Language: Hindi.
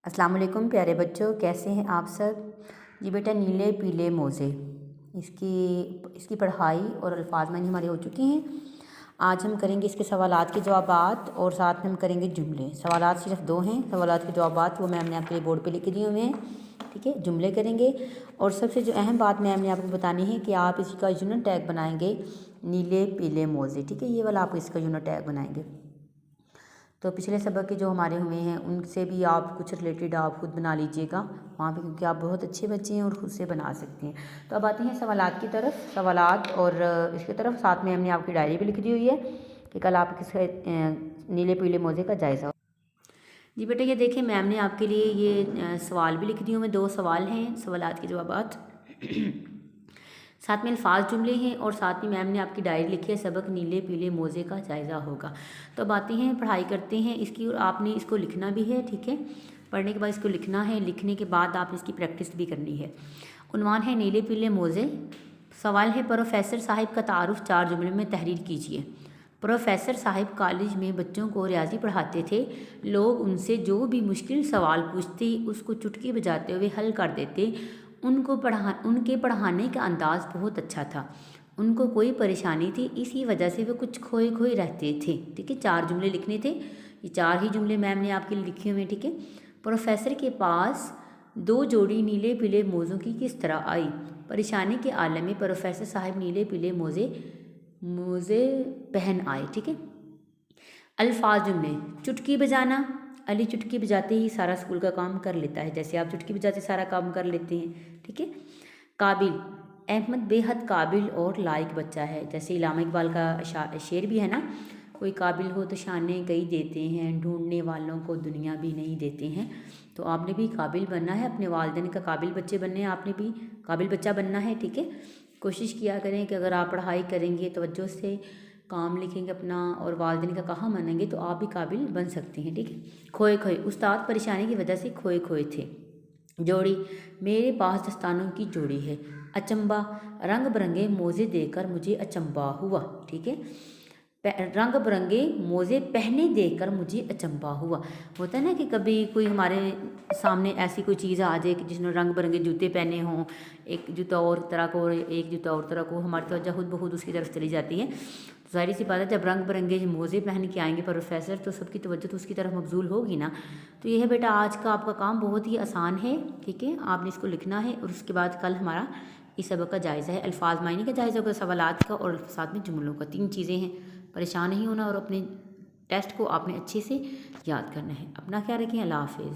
अस्सलाम वालेकुम प्यारे बच्चों, कैसे हैं आप सब। जी बेटा, नीले पीले मोज़े इसकी पढ़ाई और अल्फाज मानी हमारे हो चुके हैं। आज हम करेंगे इसके सवालात के जवाबात और साथ में हम करेंगे जुमले। सवालात सिर्फ दो हैं, सवालात के जवाबात वो मैम ने आपके लिए बोर्ड पे लिखे दिए हुए हैं। ठीक है, जुमले करेंगे। और सबसे जो अहम बात मैम ने आपको बतानी है कि आप इसका यूनिट टैग बनाएंगे नीले पीले मोज़े। ठीक है, ये वाला आप इसका यूनिट टैग बनाएंगे। तो पिछले सबक के जो हमारे हुए हैं उनसे भी आप कुछ रिलेटेड आप खुद बना लीजिएगा वहाँ पे, क्योंकि आप बहुत अच्छे बच्चे हैं और ख़ुद से बना सकते हैं। तो अब आते हैं सवालात की तरफ। सवालात और इसकी तरफ साथ में हमने आपकी डायरी भी लिख दी हुई है कि कल आप किस नीले पीले मोज़े का जायज़ा। जी बेटा, ये देखें मैम ने आपके लिए ये सवाल भी लिख दिए हुए, 2 सवाल हैं, सवालात के जवाबात साथ में अल्फाज जुमले हैं और साथ में मैम ने आपकी डायरी लिखी है, सबक नीले पीले मोज़े का जायज़ा होगा। तो अब आते हैं, पढ़ाई करते हैं इसकी। और आपने इसको लिखना भी है, ठीक है। पढ़ने के बाद इसको लिखना है, लिखने के बाद आपने इसकी प्रैक्टिस भी करनी है। उन्वान है नीले पीले मोज़े। सवाल है, प्रोफेसर साहिब का तारुफ 4 जुमले में तहरीर कीजिए। प्रोफेसर साहिब कॉलेज में बच्चों को रियाजी पढ़ाते थे। लोग उनसे जो भी मुश्किल सवाल पूछते उसको चुटकी बजाते हुए हल कर देते। उनके पढ़ाने का अंदाज़ बहुत अच्छा था। उनको कोई परेशानी थी, इसी वजह से वे कुछ खोए खोए रहते थे। ठीक है, 4 जुमले लिखने थे, ये 4 ही जुमले मैम ने आपके लिए लिखे हुए हैं। ठीक है, प्रोफेसर के पास 2 जोड़ी नीले पीले मोज़ों की किस तरह आई। परेशानी के आलम में प्रोफेसर साहब नीले पीले मोज़े पहन आए। ठीक है, अल्फाज जुमले। चुटकी बजाना, अली चुटकी बजाते ही सारा स्कूल का काम कर लेता है, जैसे आप चुटकी बजाते सारा काम कर लेते हैं। ठीक है, काबिल, अहमद बेहद काबिल और लायक बच्चा है, जैसे इलामा इकबाल का शेर भी है ना, कोई काबिल हो तो शाने कई देते हैं, ढूंढने वालों को दुनिया भी नहीं देते हैं। तो आपने भी काबिल बनना है, अपने वालिदैन का काबिल बच्चे बनने हैं, आपने भी काबिल बच्चा बनना है। ठीक है, कोशिश किया करें कि अगर आप पढ़ाई करेंगे, तवज्जो से काम लिखेंगे अपना और वालिदैन का कहा मानेंगे तो आप भी काबिल बन सकते हैं। ठीक है, खोए खोए, उस्ताद परेशानी की वजह से खोए खोए थे। जोड़ी, मेरे पास दस्तानों की जोड़ी है। अचंबा, रंग बिरंगे मोज़े देखकर मुझे अचंबा हुआ। ठीक है, रंग बिरंगे मोज़े पहने देखकर मुझे अचंबा हुआ। होता है ना कि कभी कोई हमारे सामने ऐसी कोई चीज़ आ जाए कि जिसने रंग बिरंगे जूते पहने हों, एक जूता और तरह को और एक जूता और तरह को, हमारी तवज्जो खुद ब खुद उसकी तरफ चली जाती है। तो ज़ाहिर सी बात है, जब रंग बिरंगे मोज़े पहन के आएंगे प्रोफेसर तो सबकी तवज्जो तो उसकी तरफ मबजूल होगी ना। तो ये है बेटा, आज का आपका काम बहुत ही आसान है। ठीक है, आपने इसको लिखना है और उसके बाद कल हमारा इस सबक का जायज़ा है, अल्फाज मायने का जायज़ा होगा, सवालात का और साथ में जुमलों का। 3 चीज़ें हैं, परेशान नहीं होना और अपने टेस्ट को आपने अच्छे से याद करना है। अपना ख्याल रखें, अल्लाह हाफिज़।